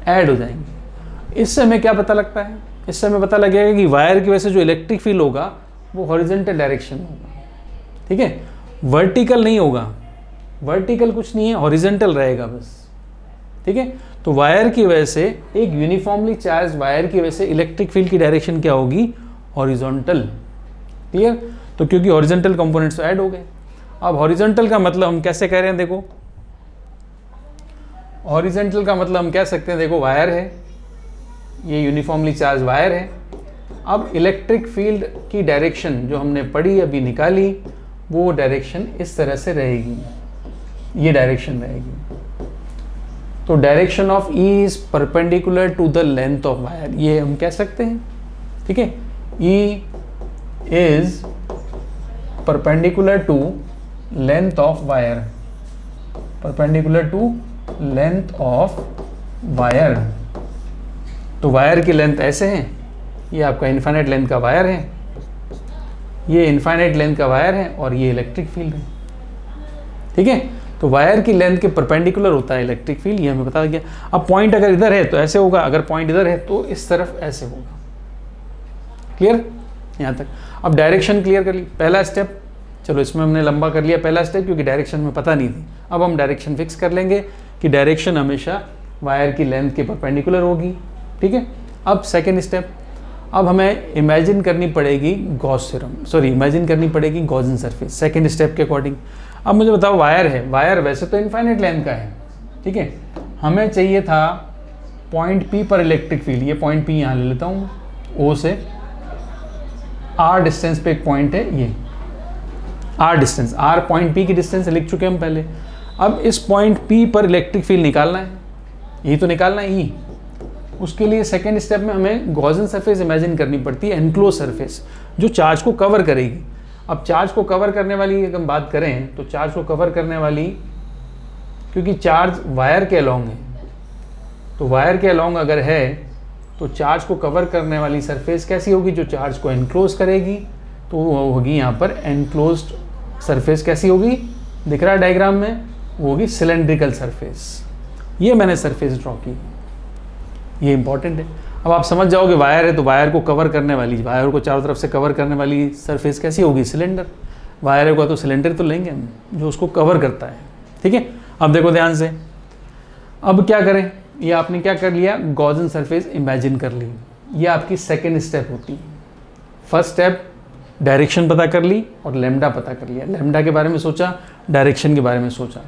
ऐड हो जाएंगे। इससे हमें क्या पता लगता है? इससे हमें पता लगेगा कि वायर की वजह से जो इलेक्ट्रिक फील्ड होगा वो हॉरिजॉन्टल डायरेक्शन में होगा। ठीक है, वर्टिकल नहीं होगा, वर्टिकल कुछ नहीं है, हॉरिजॉन्टल रहेगा बस। ठीक है, तो वायर की वजह से, एक यूनिफॉर्मली चार्ज वायर की वजह से इलेक्ट्रिक फील्ड की डायरेक्शन क्या होगी? हॉरिजॉन्टल। क्लियर? तो क्योंकि हॉरिजॉन्टल कंपोनेंट्स ऐड हो गए। अब हॉरिजॉन्टल का मतलब हम कैसे कह रहे हैं? देखो, हॉरिजॉन्टल का मतलब हम कह सकते हैं, देखो वायर है, ये यूनिफॉर्मली चार्ज वायर है। अब इलेक्ट्रिक फील्ड की डायरेक्शन जो हमने पढ़ी अभी निकाली, वो डायरेक्शन इस तरह से रहेगी, ये डायरेक्शन रहेगी। तो direction of E is perpendicular to the length of wire, ये हम कह सकते हैं। ठीक है, E is perpendicular to length of wire, perpendicular to length of wire. तो वायर की लेंथ ऐसे है, ये आपका इनफाइनाइट लेंथ का वायर है, ये इनफाइनाइट लेंथ का वायर है और ये इलेक्ट्रिक फील्ड है। ठीक है, तो वायर की लेंथ के परपेंडिकुलर होता है इलेक्ट्रिक फील्ड, ये हमें बता गया। अब पॉइंट अगर इधर है तो ऐसे होगा, अगर पॉइंट इधर है तो इस तरफ ऐसे होगा। क्लियर यहाँ तक? अब डायरेक्शन क्लियर कर ली, पहला स्टेप। चलो इसमें हमने लंबा कर लिया पहला स्टेप, क्योंकि डायरेक्शन में पता नहीं थी। अब हम डायरेक्शन फिक्स कर लेंगे कि डायरेक्शन हमेशा वायर की लेंथ के परपेंडिकुलर होगी। ठीक है, अब सेकेंड स्टेप, अब हमें इमेजिन करनी पड़ेगी गॉस थ्योरम, सॉरी इमेजिन करनी पड़ेगी गॉसियन सरफेस सेकेंड स्टेप के अकॉर्डिंग। अब मुझे बताओ, वायर है, वायर वैसे तो इनफाइनाइट लेंथ का है। ठीक है, हमें चाहिए था पॉइंट P पर इलेक्ट्रिक फील्ड, ये पॉइंट P यहाँ ले लेता हूँ, O से R डिस्टेंस पे एक पॉइंट है, ये R distance, R point P की डिस्टेंस लिख चुके हम पहले। अब इस पॉइंट P पर इलेक्ट्रिक फील्ड निकालना है, यही तो निकालना है। उसके लिए सेकेंड स्टेप में हमें गॉसियन सरफेस इमेजिन करनी पड़ती है, एनक्लोज सरफेस, जो चार्ज को कवर करेगी। अब चार्ज को कवर करने वाली अगर हम बात करें, तो चार्ज को कवर करने वाली, क्योंकि चार्ज वायर के अलोंग है, तो वायर के अलोंग अगर है तो चार्ज को कवर करने वाली सरफेस कैसी होगी? जो चार्ज को एनक्लोज करेगी, तो वो होगी यहाँ पर एनक्लोज्ड सरफेस। कैसी होगी? दिख रहा है डायग्राम में, वो होगी सिलेंड्रिकल सरफेस। ये मैंने सरफेस ड्रॉ की, ये इंपॉर्टेंट है। अब आप समझ जाओगे, वायर है तो वायर को कवर करने वाली, वायर को चारों तरफ से कवर करने वाली सरफेस कैसी होगी? सिलेंडर। वायर होगा तो सिलेंडर तो लेंगे हम, जो उसको कवर करता है। ठीक है, अब देखो ध्यान से, अब क्या करें? ये आपने क्या कर लिया? गॉसियन सरफेस इमेजिन कर ली। ये आपकी सेकेंड स्टेप होती है। फर्स्ट स्टेप डायरेक्शन पता कर ली और लैम्डा पता कर लिया, लैम्डा के बारे में सोचा, डायरेक्शन के बारे में सोचा।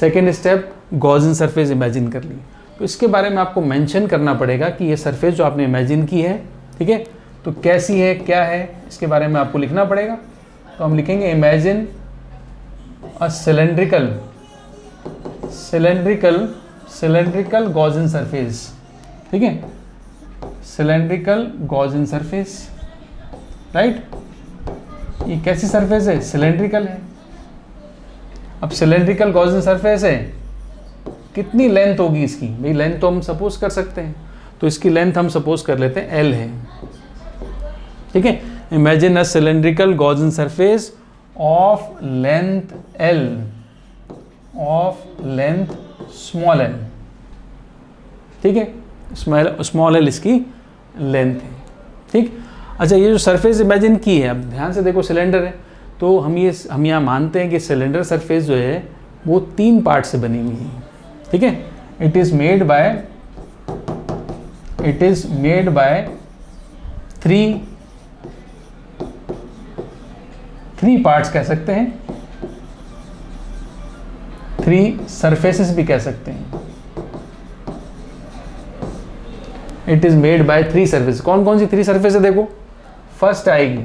Second step Gaussian surface imagine कर ली। तो इसके बारे में आपको मेंशन करना पड़ेगा कि ये सरफेस जो आपने इमेजिन की है, ठीक है, तो कैसी है, क्या है, इसके बारे में आपको लिखना पड़ेगा। तो हम लिखेंगे imagine a cylindrical Gaussian surface. ठीक है, सिलेंड्रिकल गॉसियन सरफेस, राइट। ये कैसी सरफेस है? सिलेंड्रिकल है। अब सिलेंड्रिकल गॉसियन सरफेस है, कितनी लेंथ होगी इसकी? भाई लेंथ तो हम सपोज कर सकते हैं, तो इसकी लेंथ हम सपोज कर लेते हैं L है। ठीक है, imagine a cylindrical Gaussian surface of length L, of length small l। ठीक है, स्मॉल l इसकी लेंथ है। ठीक, अच्छा, ये जो सरफेस इमेजिन की है, अब ध्यान से देखो, सिलेंडर है, तो हम यहाँ मानते हैं कि सिलेंडर सरफेस जो है वो 3 पार्ट से बनी हुई है। ठीक है, it is made by three parts कह सकते हैं, 3 सरफेसेस भी कह सकते हैं। It is made by 3 surface. कौन कौन सी 3 सरफेस है? देखो, फर्स्ट आएगी,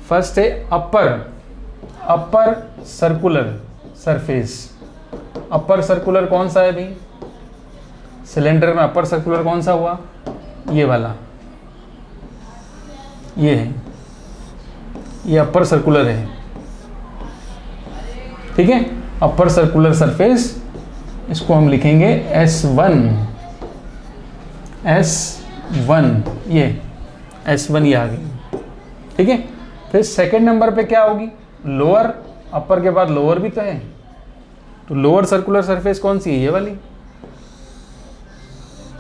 फर्स्ट है अपर सर्कुलर सरफेस, अपर सर्कुलर कौन सा है भाई, सिलेंडर में अपर सर्कुलर कौन सा हुआ, ये वाला, ये है, ये अपर सर्कुलर है, ठीक है। अपर सर्कुलर सरफेस, इसको हम लिखेंगे S1, ये S1 ये आ गई, ठीक है। फिर सेकंड नंबर पे क्या होगी, लोअर, अपर के बाद लोअर भी तो है, तो लोअर सर्कुलर सरफेस कौन सी है, ये वाली,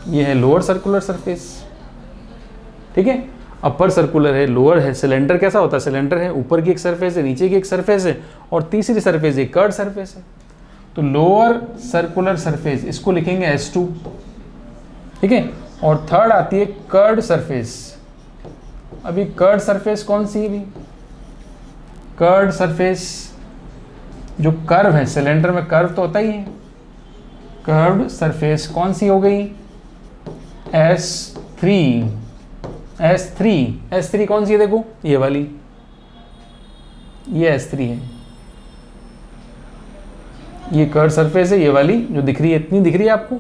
ये है लोअर सर्कुलर सरफेस, ठीक है। अपर सर्कुलर है, लोअर है, सिलेंडर कैसा होता है, सिलेंडर है, ऊपर की एक सरफेस है, नीचे की एक सरफेस है, और तीसरी सरफेस एक कर्व सरफेस है, तो लोअर सर्कुलर सरफेस इसको लिखेंगे S2, ठीक है। और थर्ड आती है कर्व्ड सरफेस। अभी कर्व्ड सरफेस कौन सी है भी, कर्व्ड सरफेस जो कर्व है, सिलेंडर में कर्व तो होता ही है, कर्व्ड सरफेस कौन सी हो गई, S3 कौन सी है, देखो ये वाली, ये S3 है, ये कर्व सरफेस है, ये वाली जो दिख रही है, इतनी दिख रही है आपको,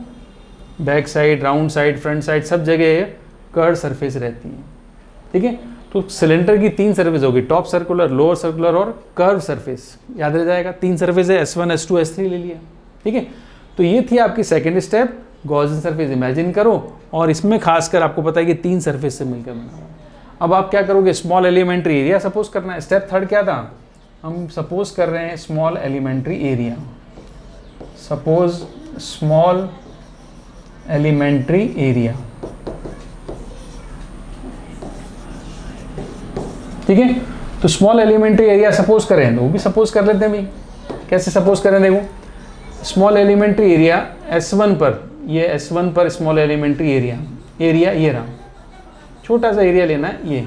back side, round side, front side, सब जगह कर्व सरफेस रहती है, ठीक है। तो सिलेंडर की 3 सरफेस होगी, टॉप सर्कुलर, लोअर सर्कुलर और कर्व सरफेस, याद रह जाएगा, 3 सरफेस है, S1, S2, S3 ले लिया, ठीक है। तो ये थी आपकी second step, Gaussian surface imagine करो, और इसमें खासकर आपको पता है कि 3 सरफेस से मिलकर बना हुआ। अब आप क्या करोगे, स्मॉल एलिमेंट्री एरिया सपोज करना है। स्टेप थर्ड क्या था, हम सपोज कर रहे हैं small elementary area, suppose small elementary area, ठीक है। तो स्मॉल एलिमेंट्री एरिया सपोज करें, तो वो भी सपोज कर लेते हैं भाई, कैसे सपोज करें, देखो स्मॉल एलिमेंट्री एरिया S1 पर, ये S1 पर स्मॉल एलिमेंट्री एरिया ये रहा, छोटा सा एरिया लेना है,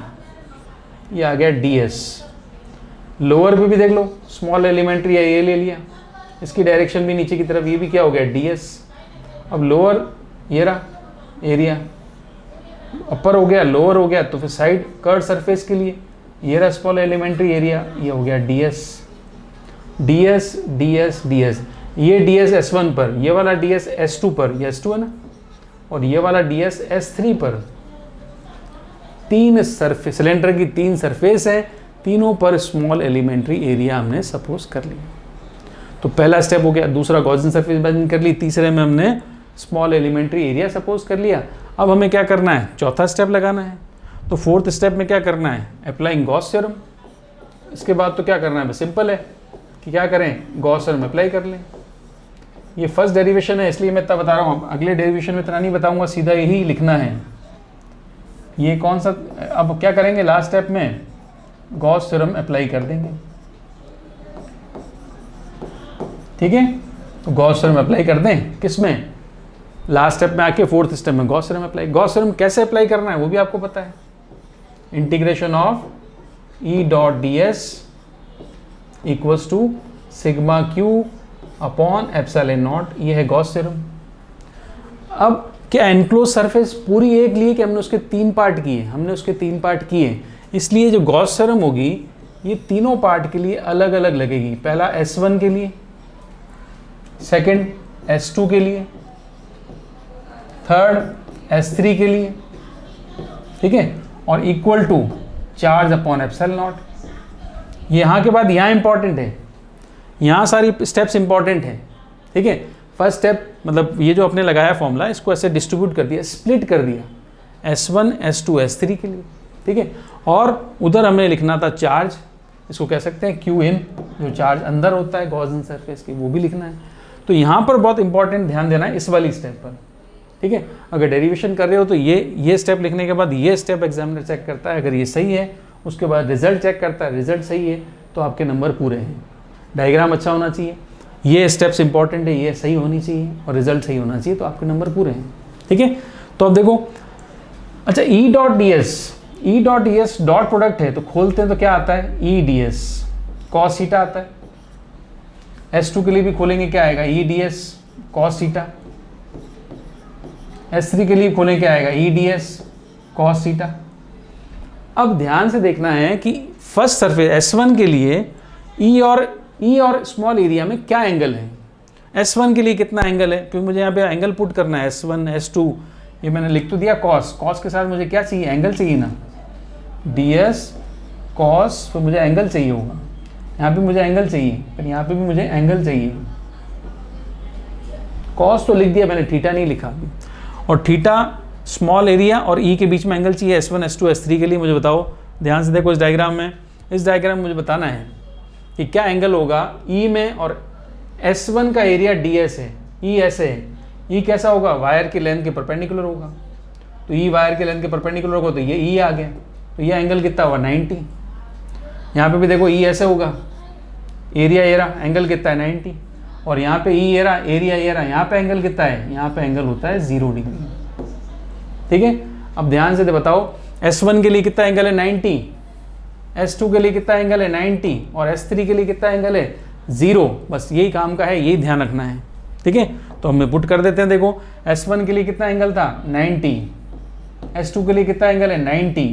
ये आ गया DS। लोअर पे भी देख लो, स्मॉल एलिमेंट्री एरिया ले लिया, इसकी डायरेक्शन भी नीचे की तरफ, ये भी क्या हो गया, DS। अब लोअर ये रहा एरिया, अपर हो गया, लोअर हो गया, तो फिर साइड कर्व सरफेस के लिए ये रहा स्मॉल एलिमेंट्री एरिया, ये हो गया DS। ये DS S1 पर, ये वाला DS S2 पर, ये S2 है ना, और ये वाला DS S3 पर। 3 सरफेस, सिलेंडर की 3 सरफेस है, तीनों पर स्मॉल एलिमेंट्री एरिया हमने सपोज कर लिया। तो पहला स्टेप हो गया, दूसरा गॉसियन सरफेस इमेजिन कर ली, तीसरे में हमने स्मॉल एलिमेंट्री एरिया सपोज कर लिया। अब हमें क्या करना है, चौथा स्टेप लगाना है। तो फोर्थ स्टेप में क्या करना है, अप्लाइंग गॉस थ्योरम। इसके बाद तो क्या करना है, बस सिंपल है कि क्या करें, गॉस थ्योरम अप्लाई कर लें। ये फर्स्ट डेरिवेशन है इसलिए मैं इतना बता रहा हूँ, अगले डेरिवेशन में इतना नहीं बताऊंगा, सीधा यही लिखना है। ये कौन सा, अब क्या करेंगे, लास्ट स्टेप में गॉस थ्योरम अप्लाई कर देंगे, ठीक है। तो गॉस थ्योरम अप्लाई कर दें, किस में, लास्ट स्टेप में आके फोर्थ स्टेप में Gauss theorem apply. Gauss theorem कैसे अप्लाई करना है वो भी आपको पता है, integration of E.ds equals to sigma Q upon epsilon naught, ये है गॉस थ्योरम। अब क्या एनक्लोज सरफेस पूरी एक लिए कि हमने उसके 3 पार्ट किए, हमने उसके 3 पार्ट किए, इसलिए जो गॉस थ्योरम होगी ये तीनों पार्ट के लिए अलग अलग लगेगी। पहला S1 के लिए, सेकंड S2 के लिए, थर्ड S3 के लिए, ठीक है, और equal to charge upon epsilon naught. यहाँ के बाद यहाँ इंपॉर्टेंट है, यहाँ सारी स्टेप्स इंपॉर्टेंट है, ठीक है। फर्स्ट स्टेप मतलब ये जो आपने लगाया फॉर्मूला, इसको ऐसे डिस्ट्रीब्यूट कर दिया, स्प्लिट कर दिया S1, S2, S3 के लिए, ठीक है। और उधर हमें लिखना था चार्ज, इसको कह सकते हैं Qin, जो चार्ज अंदर होता है गॉसियन सरफेस की, वो भी लिखना है। तो यहाँ पर बहुत इंपॉर्टेंट ध्यान देना है इस वाली स्टेप पर, ठीक है। अगर डेरिवेशन कर रहे हो तो ये स्टेप लिखने के बाद ये स्टेप एग्जामिनर चेक करता है, अगर ये सही है उसके बाद रिजल्ट चेक करता है, रिजल्ट सही है तो आपके नंबर पूरे हैं। डायग्राम अच्छा होना चाहिए, ये स्टेप्स इंपॉर्टेंट है, ये सही होनी चाहिए और रिजल्ट सही होना चाहिए, तो आपके नंबर पूरे हैं, ठीक है। तो अब देखो, अच्छा E.ds डॉट प्रोडक्ट है तो खोलते हैं तो क्या आता है, EDS cos थीटा आता है। S2 के लिए भी खोलेंगे, क्या आएगा, EDS cos थीटा। S3 के लिए खोलेंगे, क्या आएगा, EDS cos थीटा। अब ध्यान से देखना है कि फर्स्ट सरफेस S1 के लिए E और स्मॉल एरिया में क्या एंगल है। S1 के लिए कितना एंगल है, क्योंकि मुझे यहाँ पे एंगल पुट करना है, S1 S2, ये मैंने लिख तो दिया कॉस, कॉस के साथ मुझे क्या चाहिए, एंगल चाहिए ना, ds कॉस, तो मुझे एंगल चाहिए होगा, यहाँ पे मुझे एंगल चाहिए, फिर यहाँ पे भी मुझे एंगल चाहिए। कॉस तो लिख दिया मैंने, थीटा नहीं लिखा अभी। और थीटा स्मॉल एरिया और ई के बीच में एंगल चाहिए S1 S2 S3 के लिए। मुझे बताओ, ध्यान से देखो इस डायग्राम में, इस डायग्राम में मुझे बताना है कि क्या एंगल होगा ई में, और S1 का एरिया ds है, ई ऐसे है, ई कैसा होगा, वायर की लेंथ के परपेंडिकुलर होगा, तो ई वायर की लेंथ के परपेंडिकुलर होगा, तो ये ई आ गया, तो ये एंगल कितना हुआ 90। यहाँ पे भी देखो ई ऐसे होगा, एरिया ये रहा, एंगल कितना है 90, और यहाँ पे ई ये रहा, एरिया ये रहा, यहाँ पे एंगल कितना है, यहाँ पे एंगल होता है 0 डिग्री। ठीक है, अब ध्यान से बताओ, S1 के लिए कितना एंगल है 90, S2 के लिए कितना एंगल है 90, और S3 के लिए कितना एंगल है 0। बस यही काम का है, यही ध्यान रखना है। ठीक है, तो हम पुट कर देते हैं। देखो S1 के लिए कितना एंगल था 90, S2 के लिए कितना एंगल है 90,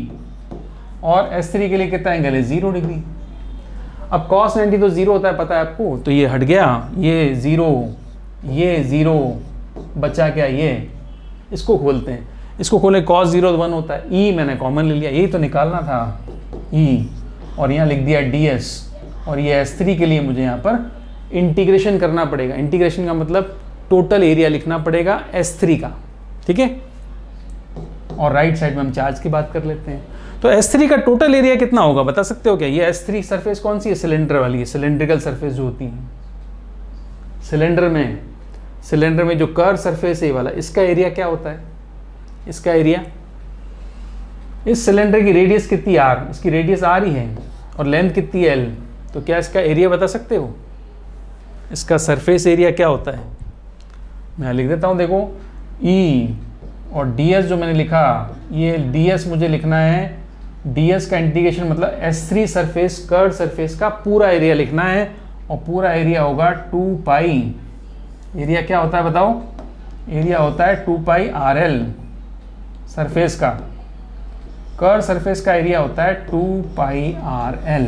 और S3 के लिए कितना एंगल है 0 डिग्री। अब cos 90 तो 0 होता है, पता है आपको, तो ये हट गया, ये 0, ये 0, बचा क्या ये, इसको खोलते हैं, इसको खोले, cos 0 1 होता है, ई मैंने कॉमन ले लिया, यही तो निकालना था ई, और यहाँ लिख दिया ds, और ये S3 के लिए मुझे यहाँ पर इंटीग्रेशन करना पड़ेगा। इंटीग्रेशन का मतलब टोटल एरिया लिखना पड़ेगा S3 का। ठीक है, और राइट साइड में हम चार्ज की बात कर लेते हैं। तो S3 का टोटल एरिया कितना होगा बता सकते हो क्या? ये S3 सरफेस कौन सी है? सिलेंडर वाली है, सिलेंड्रिकल सरफेस जो होती है सिलेंडर में जो कर्व सरफेस है ये वाला, इसका एरिया क्या होता है? इसका एरिया, इस सिलेंडर की रेडियस कितनी r, इसकी रेडियस r ही है, और लेंथ कितनी है l, तो क्या इसका एरिया बता सकते हो? इसका सरफेस एरिया क्या होता है? मैं लिख देता हूँ, देखो E और ds जो मैंने लिखा, ये ds मुझे लिखना है, ds का इंटीग्रेशन मतलब S3 सरफेस, कर्व सरफेस का पूरा एरिया लिखना है, और पूरा एरिया होगा 2 पाई, एरिया क्या होता है बताओ? एरिया होता है 2 पाई RL, सरफेस का, कर्व सरफेस का एरिया होता है 2 पाई RL।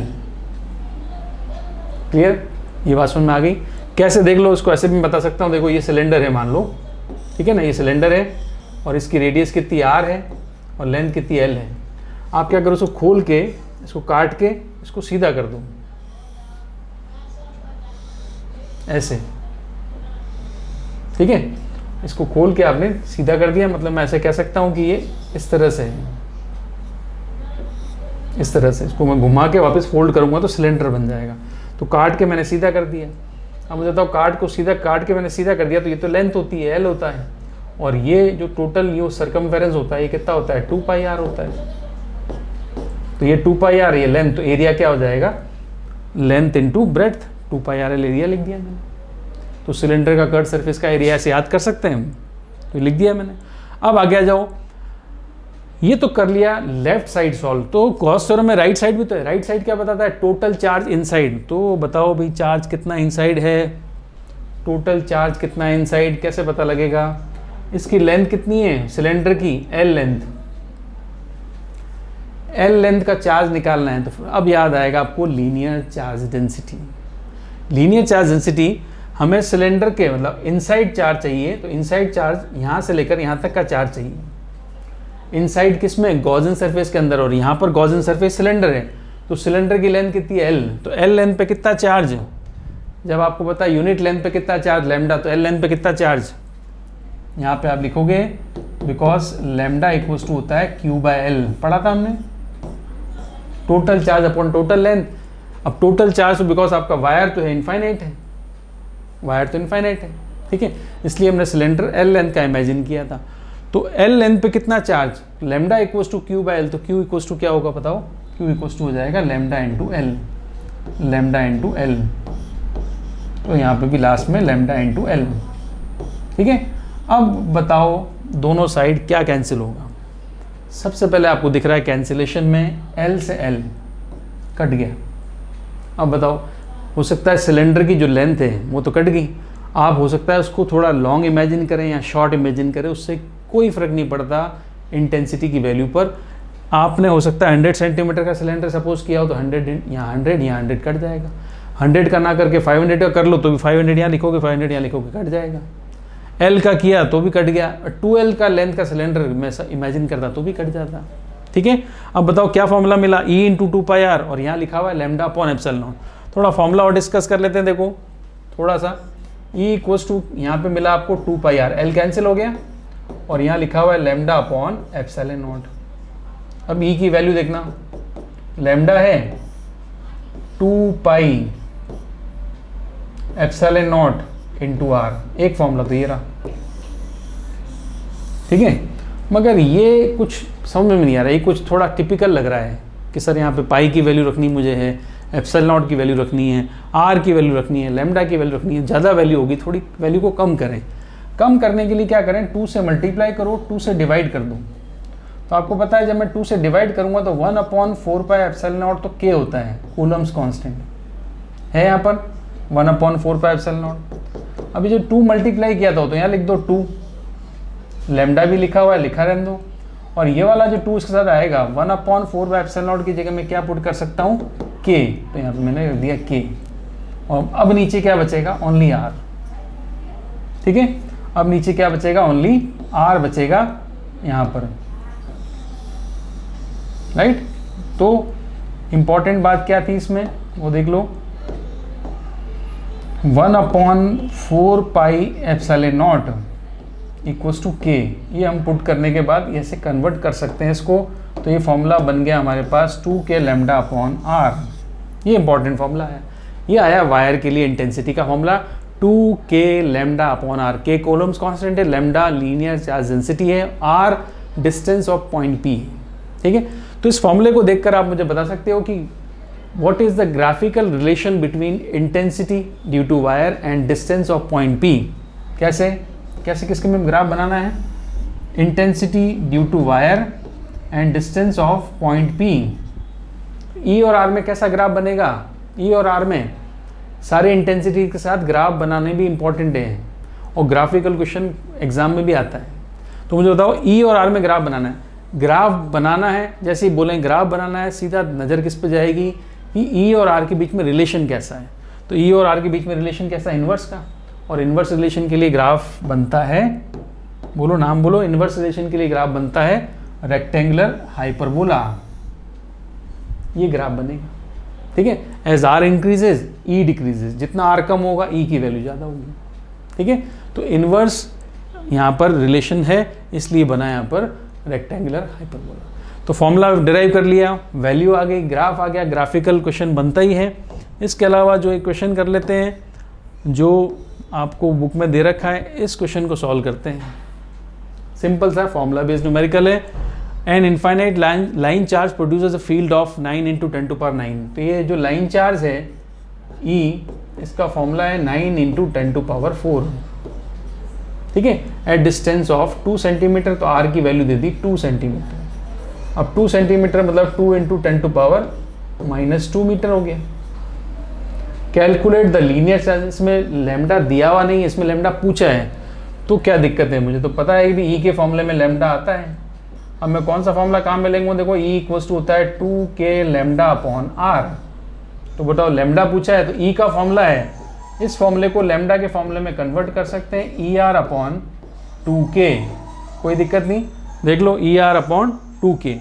क्लियर? ये बात समझ में आ गई? कैसे देख लो, इसको ऐसे भी बता सकता हूँ। देखो ये सिलेंडर है मान लो, ठीक है ना, ये सिलेंडर है और इसकी रेडियस कितनी r है और लेंथ कितनी l है। आप क्या करो, इसको खोल के, इसको काट के, इसको सीधा कर दो ऐसे, ठीक है। इसको खोल के आपने सीधा कर दिया, मतलब मैं ऐसे कह सकता हूँ कि ये इस तरह से है, इस तरह से। इसको मैं घुमा के वापस फोल्ड करूँगा तो सिलेंडर बन जाएगा। तो काट के मैंने सीधा कर दिया। अब मुझे बताओ, काट के मैंने सीधा कर दिया, तो ये तो लेंथ होती है, l होता है, और ये जो टोटल ये सर्कमफेरेंस होता है ये कितना होता है? 2 पाई r होता है। तो ये 2 पाई r, ये लेंथ, तो एरिया क्या हो जाएगा? लेंथ इंटू ब्रेड्थ, 2 पाई r एरिया लिख दिया मैंने। तो सिलेंडर का कर्व सरफेस का एरिया ऐसे याद कर सकते हैं हम, तो लिख दिया मैंने। अब आगे आ जाओ, ये तो कर लिया लेफ्ट साइड सॉल्व। तो गॉस थ्योरम में राइट साइड भी तो है। राइट साइड क्या बताता है? Total charge inside. तो बताओ भाई, चार्ज कितना इनसाइड है, टोटल चार्ज कितना इनसाइड, कैसे पता लगेगा? इसकी लेंथ कितनी है सिलेंडर की? L लेंथ, L लेंथ का चार्ज निकालना है। तो अब याद आएगा आपको linear charge density. Linear charge density हमें सिलेंडर के मतलब इनसाइड चार्ज चाहिए, तो इनसाइड चार्ज यहाँ से लेकर यहाँ तक का चार्ज चाहिए। इनसाइड किस में? गॉसियन सरफेस के अंदर, और यहाँ पर गॉसियन सरफेस सिलेंडर है, तो सिलेंडर की लेंथ कितनी है? L। तो L लेंथ पे कितना चार्ज? जब आपको पता है यूनिट लेंथ पे कितना चार्ज लैम्डा, तो L लेंथ पे कितना चार्ज? यहाँ पे आप लिखोगे बिकॉज लैम्डा इक्वल्स टू होता है Q/L, पढ़ा था हमने, total charge upon total length. अब टोटल चार्ज, बिकॉज आपका वायर तो है इनफाइनाइट है, वायर तो इनफाइनाइट है, ठीक है, इसलिए हमने सिलेंडर L लेंथ का इमेजिन किया था। तो L लेंथ पे कितना charge? Lambda equals to Q/L, तो Q इक्वल्स टू क्या होगा बताओ? Q इक्वल्स टू हो जाएगा lambda into L, lambda into L। तो यहाँ पे भी लास्ट में लैम्डा इंटू L, ठीक है। अब बताओ दोनों साइड क्या कैंसिल होगा? सबसे पहले आपको दिख रहा है कैंसिलेशन में L से L कट गया। अब बताओ, हो सकता है सिलेंडर की जो लेंथ है वो तो कट गई, आप हो सकता है उसको थोड़ा लॉन्ग इमेजिन करें या शॉर्ट इमेजिन करें, उससे कोई फ़र्क नहीं पड़ता इंटेंसिटी की वैल्यू पर। आपने हो सकता है 100 सेंटीमीटर का सिलेंडर सपोज किया हो, तो 100 यहाँ 100 यहाँ 100 कट जाएगा। 100 का ना करके 500 का कर लो तो भी 500 यहाँ लिखोगे, 500 यहाँ लिखोगे, कट जाएगा। L का किया तो भी कट गया, 2L का लेंथ का सिलेंडर मैं इमेजिन करता तो भी कट जाता। ठीक है, अब बताओ क्या फॉर्मूला मिला, E इंटू 2πr, और यहाँ लिखा हुआ है लैम्डा अपॉन एप्सिलॉन नॉट। थोड़ा फॉर्मूला और डिस्कस कर लेते हैं। देखो थोड़ा सा, E इक्वल्स टू यहाँ पे मिला आपको 2πr, L कैंसिल हो गया, और यहाँ लिखा हुआ है लैम्डा अपॉन एप्सिलॉन नॉट। अब E की वैल्यू देखना, लैम्डा है 2π एप्सिलॉन नॉट इंटू आर, एक फॉर्मूला तो ये रहा। ठीक है, मगर ये कुछ समझ में नहीं आ रहा, ये कुछ थोड़ा टिपिकल लग रहा है कि सर यहाँ पे पाई की वैल्यू रखनी मुझे है, एप्सिलॉन नॉट की वैल्यू रखनी है, आर की वैल्यू रखनी है, लैम्डा की वैल्यू रखनी है। ज़्यादा वैल्यू होगी, थोड़ी वैल्यू को कम करें। कम करने के लिए क्या करें, 2 से मल्टीप्लाई करो, 2 से डिवाइड कर दो। तो आपको पता है जब मैं 2 से डिवाइड करूंगा तो 1/4π एप्सिलॉन नॉट तो के होता है, कूलम्स कांस्टेंट है यहाँ पर 1/4π एप्सिलॉन नॉट। अभी जो 2 मल्टीप्लाई किया था तो यहाँ लिख दो 2, लैम्डा भी लिखा हुआ है, लिखा रहने दो, और ये वाला जो 2 इसके साथ आएगा 1/4 एप्सिलॉन नॉट की जगह मैं क्या पुट कर सकता हूँ, के, तो यहाँ पे मैंने रख दिया के। और अब नीचे क्या बचेगा, ओनली आर। ठीक है, अब नीचे क्या बचेगा, ओनली आर बचेगा यहाँ पर, राइट। तो इंपॉर्टेंट बात क्या थी इसमें वो देख लो, 1/4π एप्सिलॉन नॉट इक्वल्स टू के, ये हम पुट करने के बाद ऐसे कन्वर्ट कर सकते हैं इसको। तो ये फॉर्मूला बन गया हमारे पास 2k लैम्डा अपॉन आर। ये इंपॉर्टेंट फॉर्मूला है, ये आया वायर के लिए इंटेंसिटी का formula 2k lambda upon R. K Coulomb's constant है, लैम्डा लीनियर चार्ज डेंसिटी है, R distance of point P। ठीक है, तो इस फॉर्मूले को देखकर आप मुझे बता सकते हो कि what is the graphical relation between intensity due to wire and distance of point P। कैसे कैसे किसके में ग्राफ बनाना है, intensity due to wire and distance of point P। E और R में कैसा ग्राफ बनेगा, E और R में सारे इंटेंसिटी के साथ ग्राफ बनाने भी इंपॉर्टेंट है, और ग्राफिकल क्वेश्चन एग्जाम में भी आता है। तो मुझे बताओ E और R में ग्राफ बनाना है, ग्राफ बनाना है, जैसे ही बोलें ग्राफ बनाना है सीधा नज़र किस पे जाएगी कि E और R के बीच में रिलेशन कैसा है। तो E और R के बीच में रिलेशन कैसा है, इन्वर्स का, और इन्वर्स रिलेशन के लिए ग्राफ बनता है, बोलो नाम बोलो, इन्वर्स रिलेशन के लिए ग्राफ बनता है रेक्टेंगुलर हाइपरबोला। ये ग्राफ बनेगा। ठीक है, as R increases E decreases, जितना आर कम होगा ई की वैल्यू ज़्यादा होगी। ठीक है, तो इन्वर्स यहाँ पर रिलेशन है, इसलिए बना यहाँ पर रेक्टेंगुलर हाइपरबोला। तो फॉर्मूला डिराइव कर लिया, वैल्यू आ गई, ग्राफ आ गया, ग्राफिकल क्वेश्चन बनता ही है। इसके अलावा जो एक क्वेश्चन कर लेते हैं जो आपको बुक में दे रखा है, इस क्वेश्चन को सॉल्व करते हैं। सिंपल सा फॉर्मूला बेस्ड न्यूमेरिकल है। An infinite line charge produces a field of 9 × 10⁹। तो ये जो लाइन चार्ज है E, इसका फॉर्मूला है 9 × 10⁴। ठीक है, एट डिस्टेंस ऑफ 2 सेंटीमीटर, तो R की वैल्यू दे दी 2 सेंटीमीटर। अब 2 सेंटीमीटर मतलब 2 × 10⁻² मीटर हो गया। कैलकुलेट द लीनियर चार्ज, इसमें लैम्डा दिया हुआ नहीं है, इसमें लैम्डा पूछा है, तो क्या दिक्कत है, मुझे तो पता है कि E के फॉर्मूले में लैम्डा आता है। अब मैं कौन सा फॉर्मूला काम में लेंगे, देखो E इक्वल्स टू होता है 2k लैम्डा अपॉन R। तो बताओ लैम्डा पूछा है तो E का फॉर्मूला है, इस फॉर्मूले को लैम्डा के फॉर्मूले में कन्वर्ट कर सकते हैं, ER अपॉन 2k। कोई दिक्कत नहीं, देख लो ER अपॉन 2k।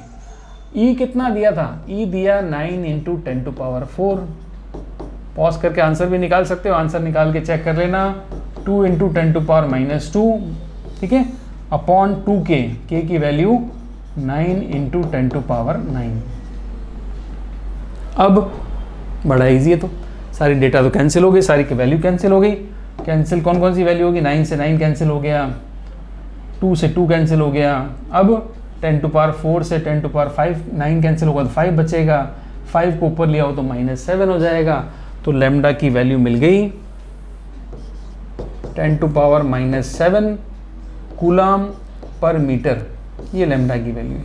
E कितना दिया था, E दिया 9 × 10⁴। पॉज करके आंसर भी निकाल सकते हो, आंसर निकाल के चेक कर लेना, 2 × 10⁻²। ठीक है, अपॉन 2k, k की वैल्यू 9 × 10⁹। अब बड़ा इजी है, तो सारी डेटा तो कैंसिल हो गई, सारी की वैल्यू कैंसिल हो गई। कैंसिल कौन कौन सी वैल्यू होगी, 9 से 9 कैंसिल हो गया, 2 से 2 कैंसिल हो गया। अब 10⁴ से 10⁵ 9 कैंसिल होगा तो 5 बचेगा, 5 को ऊपर लिया हो तो -7 हो जाएगा। तो लैम्डा की वैल्यू मिल गई 10⁻⁻7 कूलम पर मीटर, ये लैम्डा की वैल्यू है।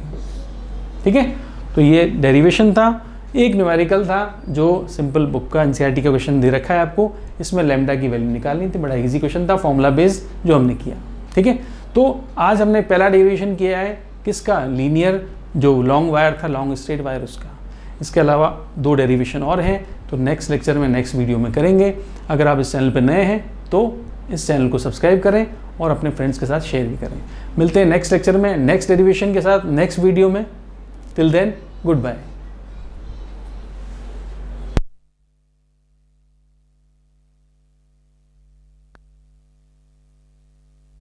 ठीक है, तो ये डेरिवेशन था, एक न्यूमेरिकल था जो सिंपल बुक का एनसीईआरटी का क्वेश्चन दे रखा है आपको, इसमें लैम्डा की वैल्यू निकालनी थी। बड़ा इजी क्वेश्चन था, फॉर्मूला बेस्ड जो हमने किया। ठीक है, तो आज हमने पहला डेरिवेशन किया है किसका, लीनियर जो लॉन्ग वायर था, लॉन्ग स्ट्रेट वायर, उसका। इसके अलावा 2 डेरिवेशन और हैं, तो नेक्स्ट लेक्चर में, नेक्स्ट वीडियो में करेंगे। अगर आप इस चैनल पर नए हैं तो इस चैनल को सब्सक्राइब करें और अपने फ्रेंड्स के साथ शेयर भी करें। मिलते हैं नेक्स्ट लेक्चर में, नेक्स्ट डेरिवेशन के साथ, नेक्स्ट वीडियो में। Till then, good bye.